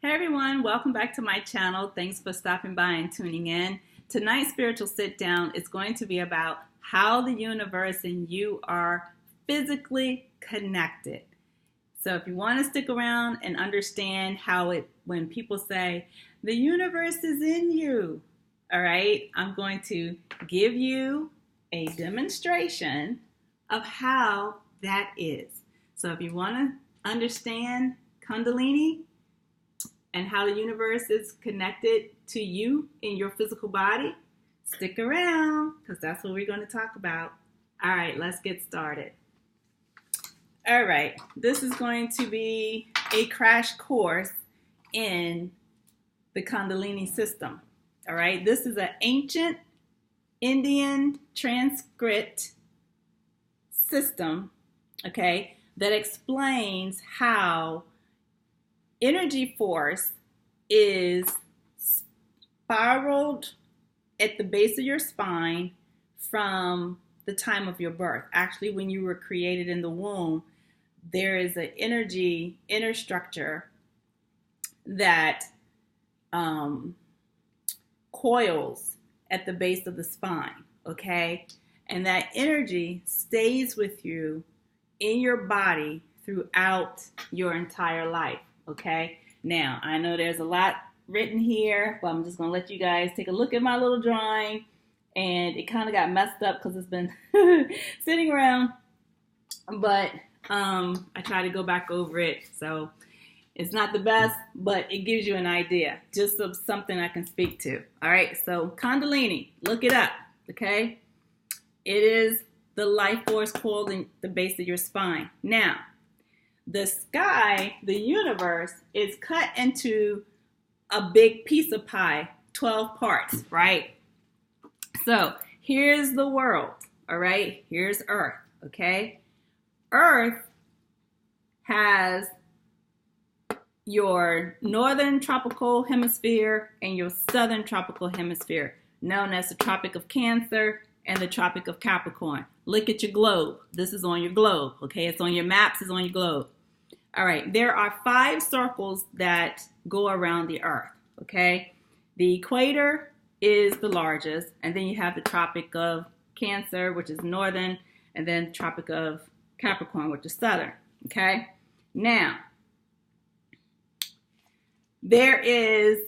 Hey everyone, welcome back to my channel. Thanks for stopping by and tuning in. Tonight's spiritual sit down is going to be about how the universe and you are physically connected. So if you want to stick around and understand when people say the universe is in you, all right, I'm going to give you a demonstration of how that is. So if you want to understand Kundalini and how the universe is connected to you in your physical body, stick around because that's what we're going to talk about. All right, let's get started. All right, this is going to be a crash course in the Kundalini system. All right, this is an ancient Indian Sanskrit system, okay, that explains how energy force is spiraled at the base of your spine from the time of your birth. Actually, when you were created in the womb, there is an inner structure that coils at the base of the spine, okay? And that energy stays with you in your body throughout your entire life. Okay, now I know there's a lot written here, but I'm just going to let you guys take a look at my little drawing. And it kind of got messed up because it's been sitting around, but I try to go back over it. So it's not the best, but it gives you an idea just of something I can speak to. All right, so Kundalini, look it up, okay? It is the life force coiled in the base of your spine. Now, the sky, the universe, is cut into a big piece of pie, 12 parts, right? So here's the world, all right? Here's Earth, okay? Earth has your northern tropical hemisphere and your southern tropical hemisphere, known as the Tropic of Cancer and the Tropic of Capricorn. Look at your globe. This is on your globe, okay? It's on your maps, it's on your globe. All right, there are 5 circles that go around the Earth, okay? The equator is the largest, and then you have the Tropic of Cancer, which is northern, and then Tropic of Capricorn, which is southern, okay? Now, there is,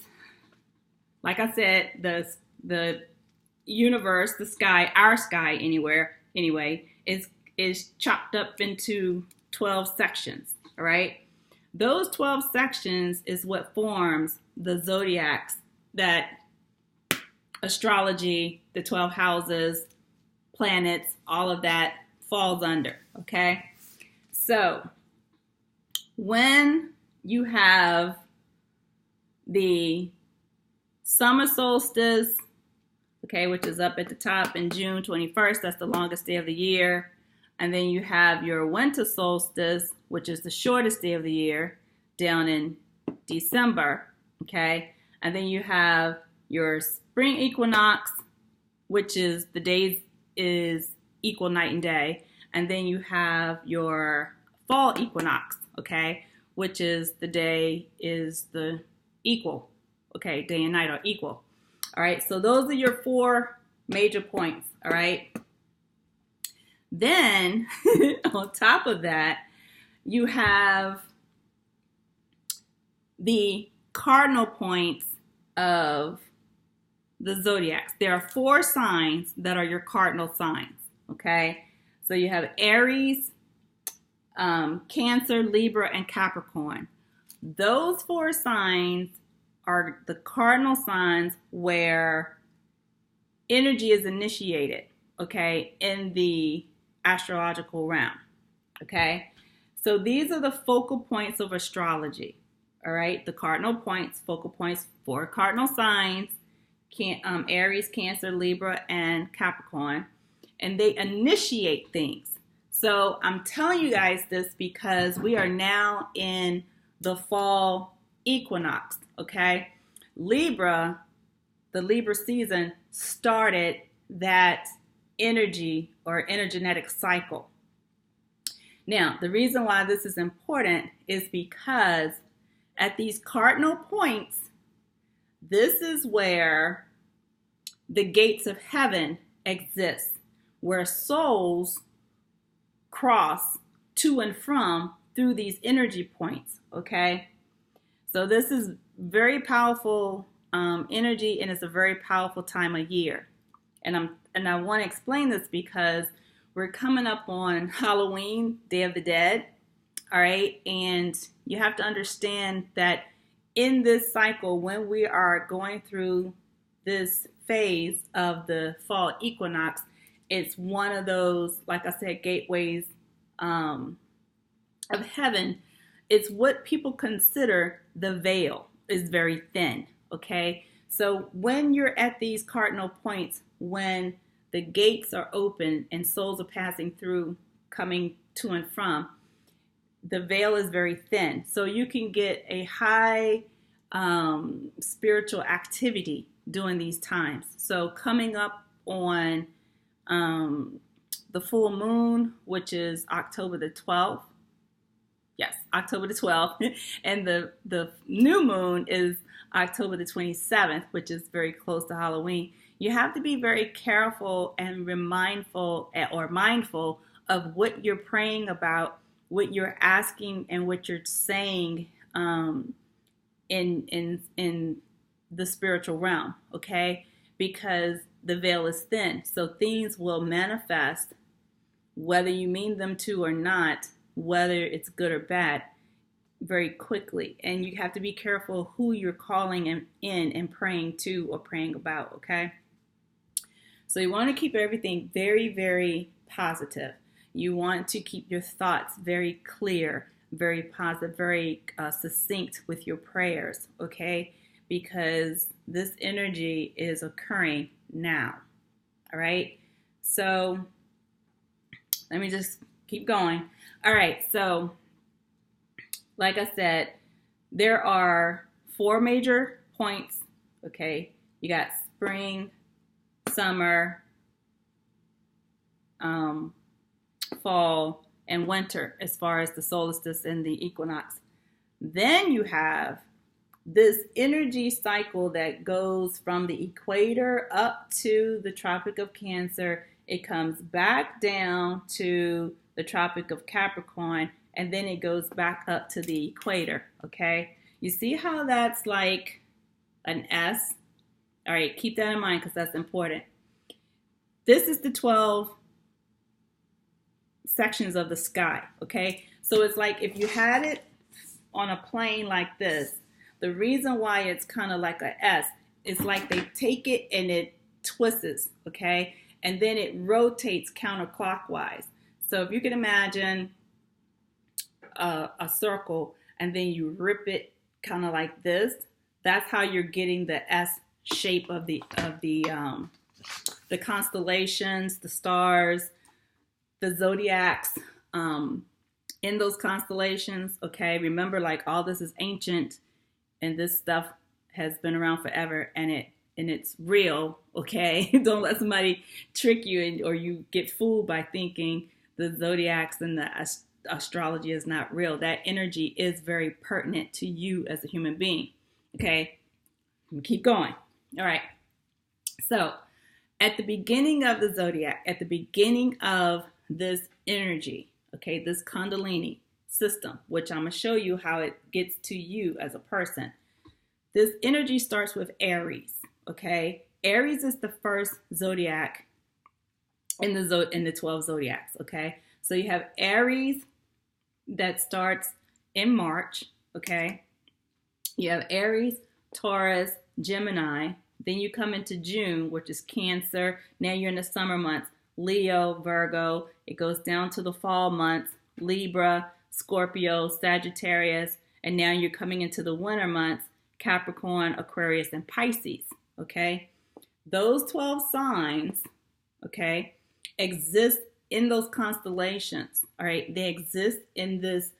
like I said, the universe, the sky, our sky anyway, is chopped up into 12 sections. All right, those 12 sections is what forms the zodiacs that astrology, the 12 houses, planets, all of that falls under, okay? So when you have the summer solstice, okay, which is up at the top in June 21st, that's the longest day of the year. And then you have your winter solstice, which is the shortest day of the year, down in December, okay? And then you have your spring equinox, which is the days is equal night and day. And then you have your fall equinox, okay? Which is the day is the equal, okay? Day and night are equal. All right, so those are your 4 major points, all right? Then, on top of that, you have the cardinal points of the zodiacs. There are 4 signs that are your cardinal signs, okay? So you have Aries, Cancer, Libra, and Capricorn. Those 4 signs are the cardinal signs where energy is initiated, okay, in the astrological realm, okay? So these are the focal points of astrology, all right? The cardinal points, focal points, 4 cardinal signs, Aries, Cancer, Libra, and Capricorn, and they initiate things. So I'm telling you guys this because we are now in the fall equinox, okay? Libra, the Libra season started that energy or energetic cycle. Now, the reason why this is important is because At these cardinal points, this is where the gates of heaven exist, where souls cross to and from through these energy points, okay? So this is very powerful energy, and it's a very powerful time of year. And I want to explain this because we're coming up on Halloween, Day of the Dead, all right? And you have to understand that in this cycle, when we are going through this phase of the fall equinox, it's one of those, like I said, gateways of heaven. It's what people consider the veil is very thin, okay? So when you're at these cardinal points, when the gates are open and souls are passing through, coming to and from, the veil is very thin. So you can get a high spiritual activity during these times. So coming up on the full moon, which is October the 12th. Yes, October the 12th. And the new moon is October the 27th, which is very close to Halloween. You have to be very careful and mindful of what you're praying about, what you're asking, and what you're saying in the spiritual realm, okay? Because the veil is thin, so things will manifest whether you mean them to or not, whether it's good or bad, very quickly. And you have to be careful who you're calling in and praying to or praying about, okay? So you want to keep everything very, very positive. You want to keep your thoughts very clear, very positive, very succinct with your prayers, okay? Because this energy is occurring now, all right? So let me just keep going. All right, so like I said, there are 4 major points, okay? You got spring, summer, fall, and winter as far as the solstice and the equinox. Then you have this energy cycle that goes from the equator up to the Tropic of Cancer. It comes back down to the Tropic of Capricorn, and then it goes back up to the equator, okay? You see how that's like an S? All right, keep that in mind because that's important. This is the 12 sections of the sky, okay? So it's like if you had it on a plane like this, the reason why it's kind of like a S, it's like they take it and it twists, okay? And then it rotates counterclockwise. So if you can imagine a circle and then you rip it kind of like this, that's how you're getting the S shape of the constellations, the stars, the zodiacs in those constellations, okay? Remember, like, all this is ancient and this stuff has been around forever, and it's real, okay? Don't let somebody trick you or you get fooled by thinking the zodiacs and the astrology is not real. That energy is very pertinent to you as a human being, okay? Keep going. All right. So at the beginning of the zodiac, at the beginning of this energy, okay, this Kundalini system, which I'm going to show you how it gets to you as a person. This energy starts with Aries, okay? Aries is the first zodiac in the 12 zodiacs, okay? So you have Aries that starts in March, okay? You have Aries, Taurus, Gemini. Then you come into June, which is Cancer. Now you're in the summer months. Leo, Virgo. It goes down to the fall months. Libra, Scorpio, Sagittarius. And now you're coming into the winter months. Capricorn, Aquarius, and Pisces, okay? Those 12 signs, okay, exist in those constellations, all right? They exist in this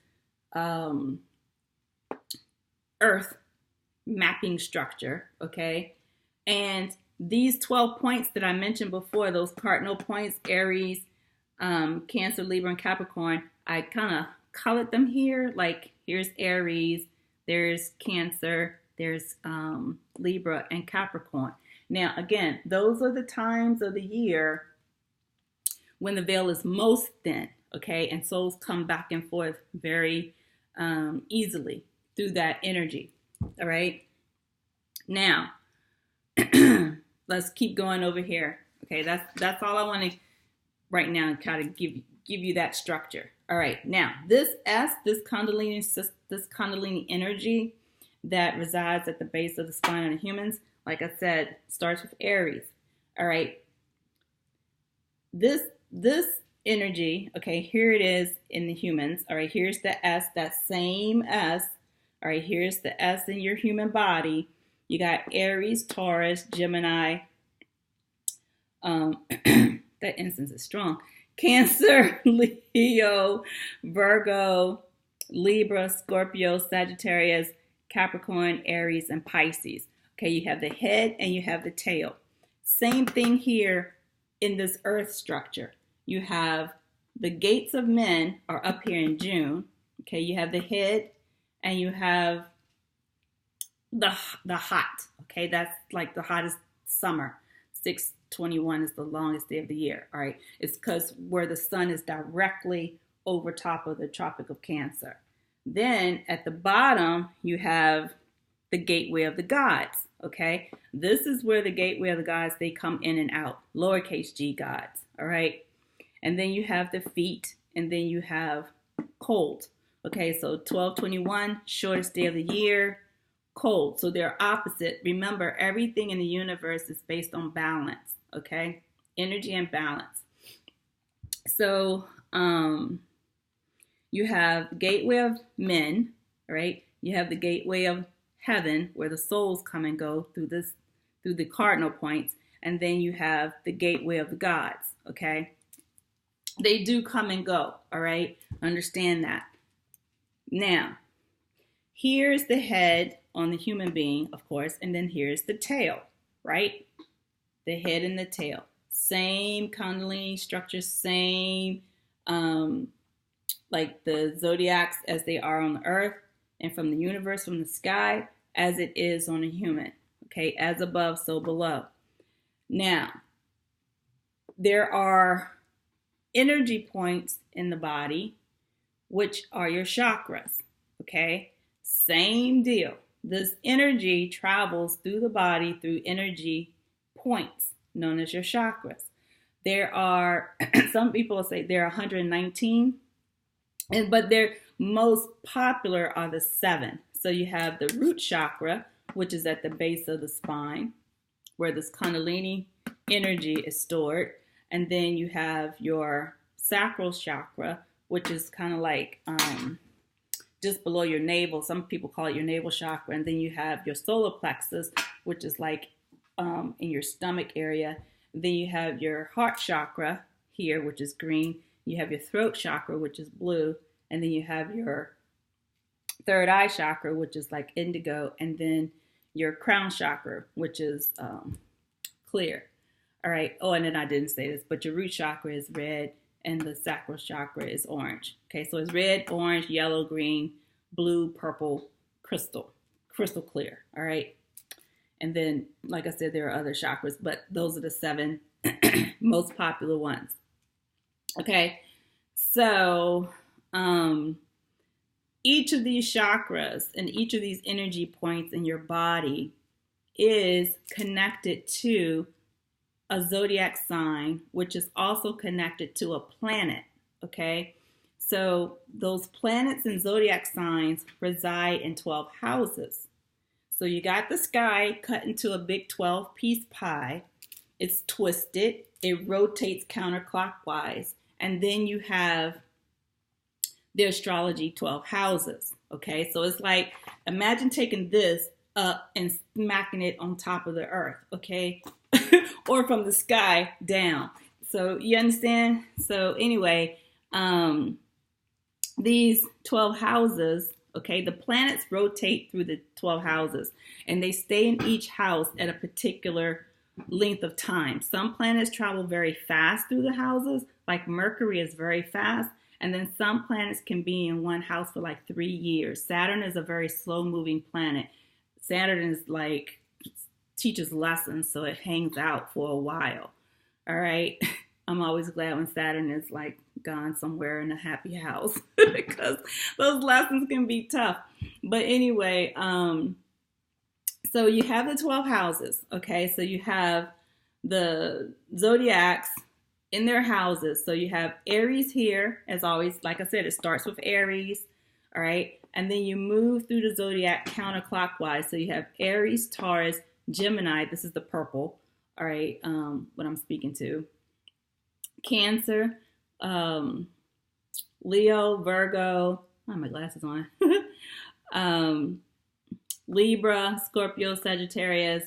Earth mapping structure, okay? And these 12 points that I mentioned before, those cardinal points, Aries, Cancer, Libra, and Capricorn, I kind of colored them here. Like, here's Aries, there's Cancer, there's Libra, and Capricorn. Now, again, those are the times of the year when the veil is most thin, okay? And souls come back and forth very easily through that energy, all right? Now, let's keep going over here, okay? That's all I want to right now kind of give you that structure. All right, now this Kundalini energy that resides at the base of the spine of the humans, like I said, starts with Aries. All right, this energy, okay, here it is in the humans. All right, here's the S, that same S. All right, here's the S in your human body. You got Aries, Taurus, Gemini. That instance is strong. Cancer, Leo, Virgo, Libra, Scorpio, Sagittarius, Capricorn, Aries, and Pisces. Okay, you have the head and you have the tail. Same thing here in this earth structure. You have the gates of men are up here in June. Okay, you have the head and you have the hot. Okay, that's like the hottest summer. 6/21 is the longest day of the year. All right, it's because where the sun is directly over top of the Tropic of Cancer. Then at the bottom, you have the gateway of the gods. Okay, this is where the gateway of the gods, they come in and out, lowercase g gods. All right, and then you have the feet, and then you have cold. Okay, so 12/21, shortest day of the year, cold. So they're opposite. Remember, everything in the universe is based on balance. Okay, energy and balance. So you have the gateway of men, right? You have the gateway of heaven, where the souls come and go through the cardinal points, and then you have the gateway of the gods. Okay, they do come and go. All right, understand that. Now, here's the head on the human being, of course, and then here's the tail, right? The head and the tail, same Kundalini structure, same like the zodiacs as they are on the earth and from the universe, from the sky, as it is on a human. Okay, as above, so below. Now, there are energy points in the body, which are your chakras. Okay, same deal. This energy travels through the body through energy points known as your chakras. There are, some people say there are 119, but they're most popular are the 7. So you have the root chakra, which is at the base of the spine, where this Kundalini energy is stored. And then you have your sacral chakra, which is kind of like just below your navel. Some people call it your navel chakra. And then you have your solar plexus, which is like in your stomach area. Then you have your heart chakra here, which is green. You have your throat chakra, which is blue. And then you have your third eye chakra, which is like indigo. And then your crown chakra, which is clear. All right. Oh, and then I didn't say this, but your root chakra is red and the sacral chakra is orange. Okay, so it's red, orange, yellow, green, blue, purple, crystal clear. All right. And then, like I said, there are other chakras, but those are the 7 most popular ones. Okay, so each of these chakras and each of these energy points in your body is connected to a zodiac sign, which is also connected to a planet. Okay, so those planets and zodiac signs reside in 12 houses. So you got the sky cut into a big 12-piece pie. It's twisted. It rotates counterclockwise. And then you have the astrology 12 houses. Okay, so it's like, imagine taking this up and smacking it on top of the earth. Okay, or from the sky down. So you understand? So anyway, these 12 houses, okay, the planets rotate through the 12 houses and they stay in each house at a particular length of time. Some planets travel very fast through the houses, like Mercury is very fast, And then some planets can be in one house for like 3 years. Saturn is a very slow moving planet. Saturn is like teaches lessons, so it hangs out for a while. All right. I'm always glad when Saturn is like gone somewhere in a happy house because those lessons can be tough. But anyway, so you have the 12 houses. Okay. So you have the zodiacs in their houses. So you have Aries here, as always. Like I said, it starts with Aries. All right. And then you move through the zodiac counterclockwise. So you have Aries, Taurus, Gemini. This is the purple. All right. What I'm speaking to. Cancer, Leo, Virgo. I have my glasses on. Libra, Scorpio, Sagittarius,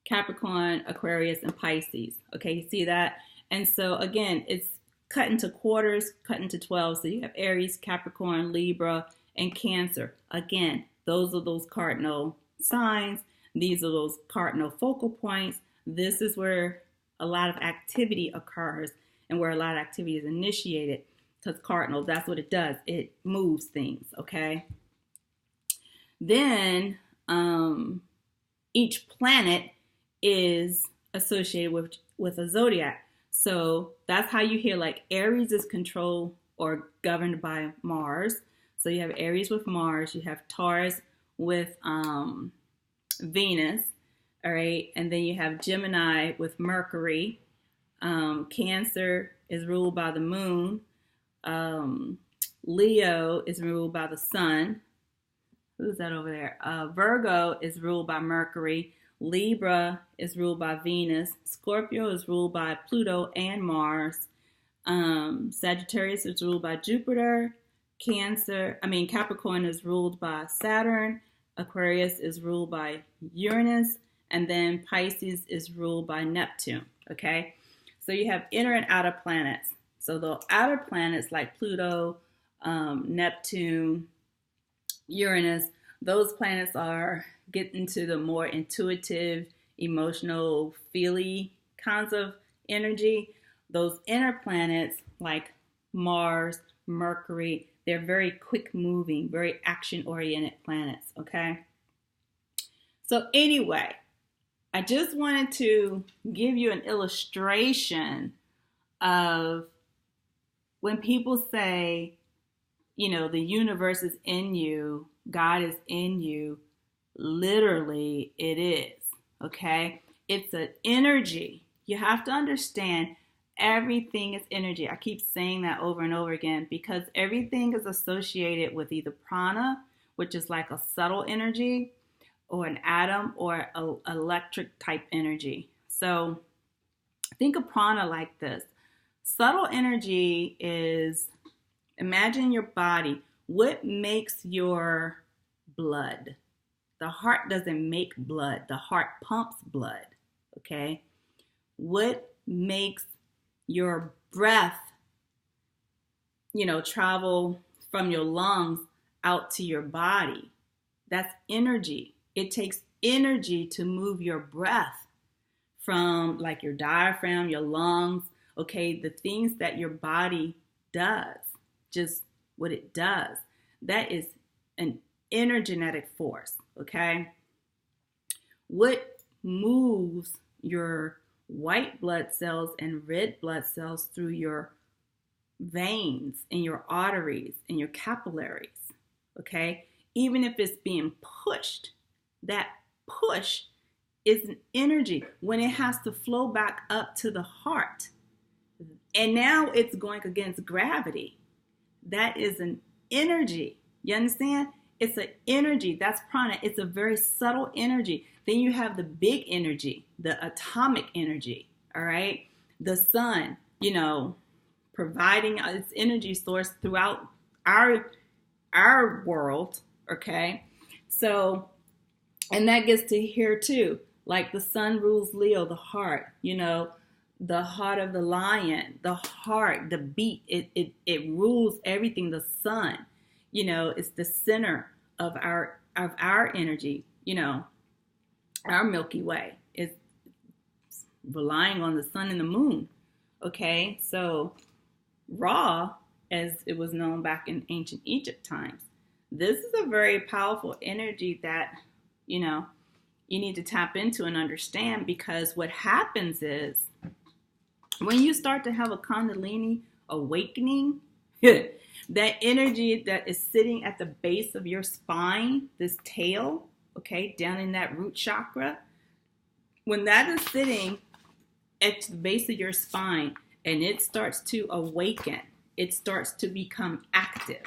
Capricorn, Aquarius, and Pisces. Okay, you see that? And so again, it's cut into quarters, cut into 12. So you have Aries, Capricorn, Libra, and Cancer. Again, those are those cardinal signs. These are those cardinal focal points. This is where a lot of activity occurs and where a lot of activity is initiated, because cardinal, that's what it does. It moves things, okay? Then each planet is associated with a zodiac. So that's how you hear like Aries is controlled or governed by Mars. So you have Aries with Mars, you have Taurus with Venus, all right? And then you have Gemini with Mercury. Cancer is ruled by the moon. Leo is ruled by the sun. Who's that over there? Virgo is ruled by Mercury. Libra is ruled by Venus. Scorpio is ruled by Pluto and Mars. Sagittarius is ruled by Jupiter. Capricorn is ruled by Saturn. Aquarius is ruled by Uranus. And then Pisces is ruled by Neptune. Okay? So you have inner and outer planets. So the outer planets like Pluto, Neptune, Uranus, those planets are getting to the more intuitive, emotional, feely kinds of energy. Those inner planets like Mars, Mercury, they're very quick moving, very action oriented planets. Okay. So anyway, I just wanted to give you an illustration of when people say, you know, the universe is in you, God is in you, literally it is, okay? It's an energy. You have to understand everything is energy. I keep saying that over and over again because everything is associated with either prana, which is like a subtle energy, or an atom, or an electric type energy. So think of prana like this. Subtle energy is, imagine your body. What makes your blood? The heart doesn't make blood. The heart pumps blood, okay? What makes your breath, travel from your lungs out to your body? That's energy. It takes energy to move your breath from like your diaphragm, your lungs, okay, the things that your body does, just what it does. That is an energetic force, okay? What moves your white blood cells and red blood cells through your veins and your arteries and your capillaries, okay? Even if it's being pushed, that push is an energy when it has to flow back up to the heart. And now it's going against gravity. That is an energy. You understand? It's an energy. That's prana. It's a very subtle energy. Then you have the big energy, the atomic energy. All right. The sun, providing its energy source throughout our world. Okay. So, and that gets to here too. Like the sun rules Leo, the heart, the heart of the lion, the heart, the beat, it rules everything. The sun, it's the center of our energy, our Milky Way is relying on the sun and the moon. Okay. So Ra as it was known back in ancient Egypt times. This is a very powerful energy that, you know, you need to tap into and understand, because what happens is when you start to have a Kundalini awakening, that energy that is sitting at the base of your spine, this tail, okay, down in that root chakra, when that is sitting at the base of your spine and it starts to awaken, it starts to become active,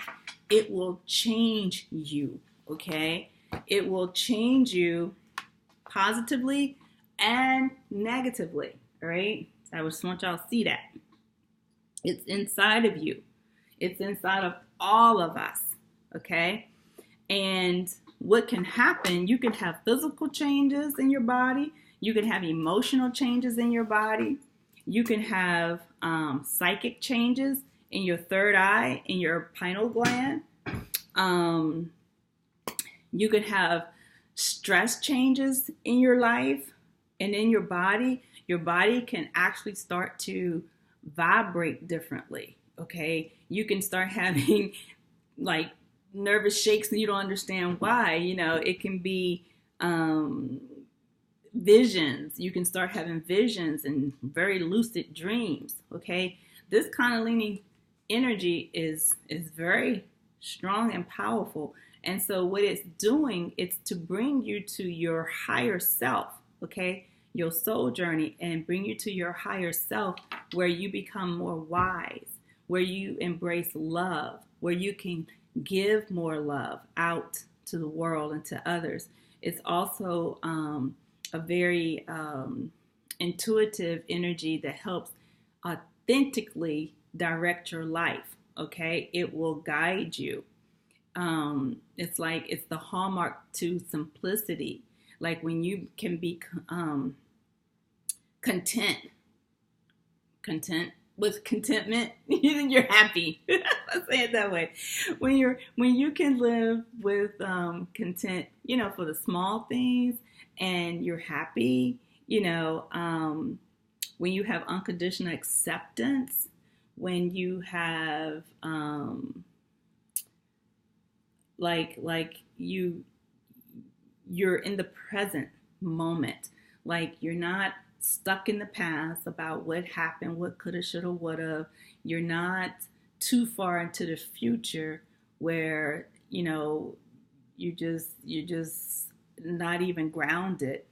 it will change you, okay? It will change you positively and negatively, all right? I just want y'all to see that. It's inside of you. It's inside of all of us, okay? And what can happen, you can have physical changes in your body. You can have emotional changes in your body. You can have psychic changes in your third eye, in your pineal gland. You can have stress changes in your life and in your body. Your body can actually start to vibrate differently, okay? You can start having like nervous shakes and you don't understand why. You know, it can be visions. You can start having visions and very lucid dreams, okay? This Kundalini energy is very strong and powerful. And so what it's doing, it's to bring you to your higher self, okay? Your soul journey, and bring you to your higher self where you become more wise, where you embrace love, where you can give more love out to the world and to others. It's also a very intuitive energy that helps authentically direct your life, okay? It will guide you. It's like, it's the hallmark to simplicity. Like when you can be content with contentment, you're happy. Let's say it that way. When you can live with content, you know, for the small things, and you're happy, you know, when you have unconditional acceptance, when you have you're in the present moment, like you're not stuck in the past about what happened, what coulda, shoulda, woulda. You're not too far into the future where, you know, you're just not even grounded.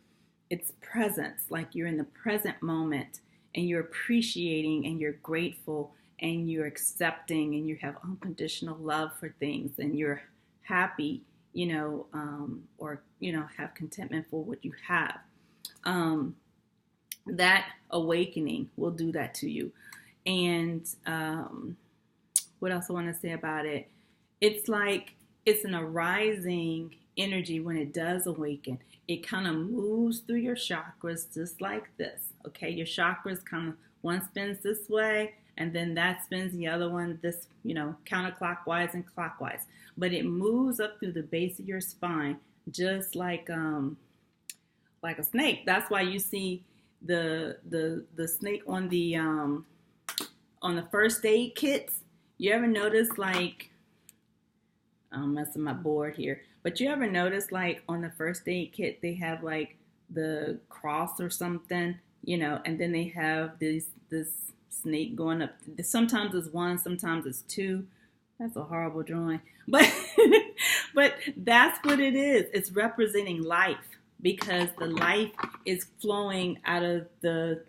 It's presence, like you're in the present moment and you're appreciating and you're grateful and you're accepting and you have unconditional love for things and you're happy, you know, or, you know, have contentment for what you have. That awakening will do that to you. And what else I want to say about it? It's like, it's an arising energy when it does awaken. It kind of moves through your chakras just like this, okay? Your chakras kind of, one spins this way, and then that spins the other one this, you know, counterclockwise and clockwise. But it moves up through the base of your spine, just like a snake. That's why you see the snake on the first aid kits. You ever notice, like, I'm messing my board here, but you ever notice, like, on the first aid kit they have like the cross or something, you know, and then they have this snake going up. Sometimes it's one, sometimes it's two. That's a horrible drawing, but but that's what it is. It's representing life, because the life is flowing out of the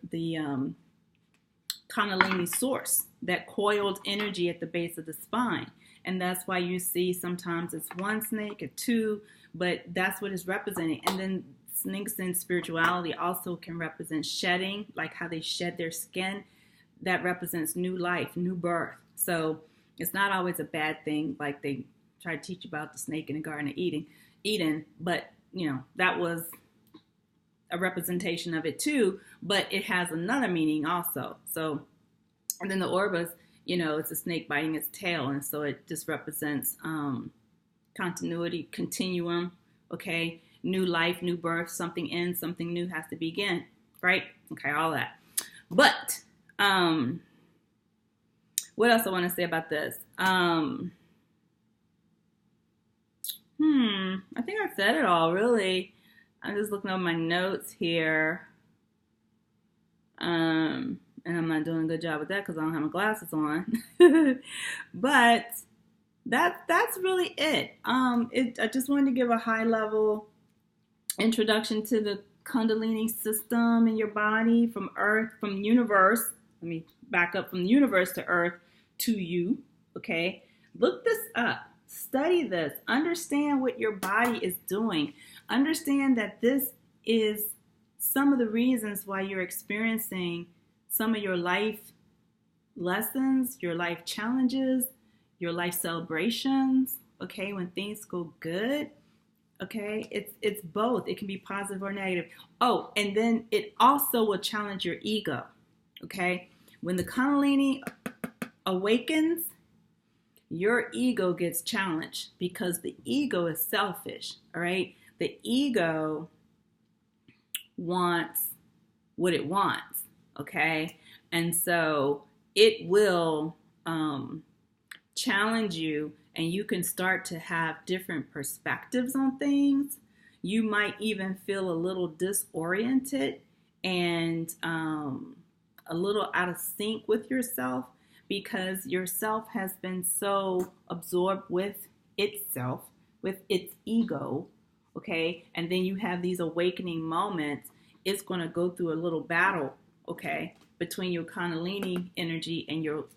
Kundalini source, that coiled energy at the base of the spine. And that's why you see sometimes it's one snake or two, but that's what it's representing. And then snakes in spirituality also can represent shedding, like how they shed their skin. That represents new life, new birth. So it's not always a bad thing, like they try to teach you about the snake in the Garden of Eden, but, you know, that was a representation of it too, but it has another meaning also. So, and then the Orbis, you know, it's a snake biting its tail, and so it just represents continuity, continuum, okay? New life, new birth, something ends, something new has to begin, right? Okay, all that. But What else I want to say about this? I think I said it all, really. I'm just looking over my notes here. And I'm not doing a good job with that because I don't have my glasses on. But that's really it. I just wanted to give a high level introduction to the Kundalini system in your body, from Earth, from universe. Let me back up, from the universe to Earth to you. Okay, look this up. Study this. Understand what your body is doing. Understand that this is some of the reasons why you're experiencing some of your life lessons, your life challenges, your life celebrations. Okay, when things go good. Okay, it's both. It can be positive or negative. Oh, and then it also will challenge your ego. Okay, when the Kundalini awakens, your ego gets challenged because the ego is selfish. All right, the ego wants what it wants. Okay, and so it will challenge you, and you can start to have different perspectives on things. You might even feel a little disoriented and a little out of sync with yourself, because yourself has been so absorbed with itself, with its ego, okay? And then you have these awakening moments. It's going to go through a little battle, okay, between your Kundalini energy and your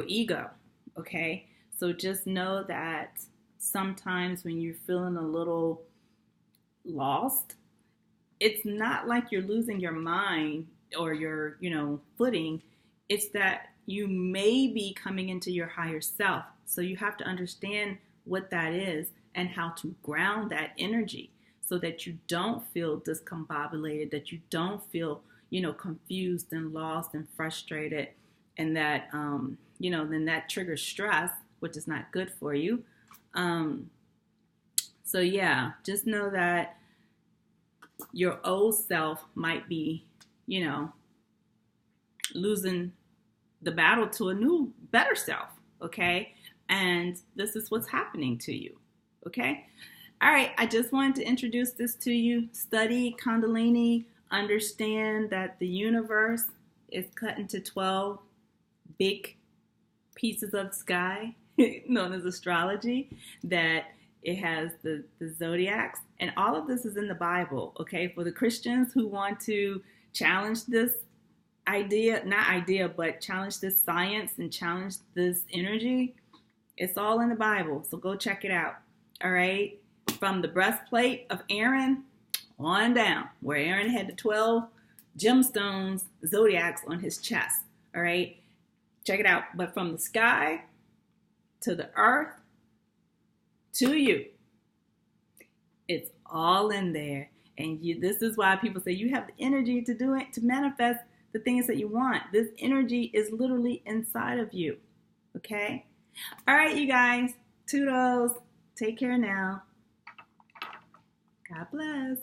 ego, okay? So just know that sometimes when you're feeling a little lost, it's not like you're losing your mind or your, footing. It's that you may be coming into your higher self. So you have to understand what that is and how to ground that energy so that you don't feel discombobulated, that you don't feel, confused and lost and frustrated, and that, then that triggers stress, which is not good for you. So yeah, just know that your old self might be, losing the battle to a new, better self, okay? And this is what's happening to you, okay? All right, I just wanted to introduce this to you. Study Kundalini. Understand that the universe is cut into 12 big pieces of sky, known as astrology, that it has the zodiacs, and all of this is in the Bible, okay? For the Christians who want to challenge this but challenge this science and challenge this energy, it's all in the Bible, so go check it out, all right? From the breastplate of Aaron on down, where Aaron had the 12 gemstones, zodiacs on his chest, all right? Check it out. But from the sky to the earth to you, it's all in there. And this is why people say you have the energy to do it, to manifest the things that you want. This energy is literally inside of you. Okay? All right, you guys. Toodles. Take care now. God bless.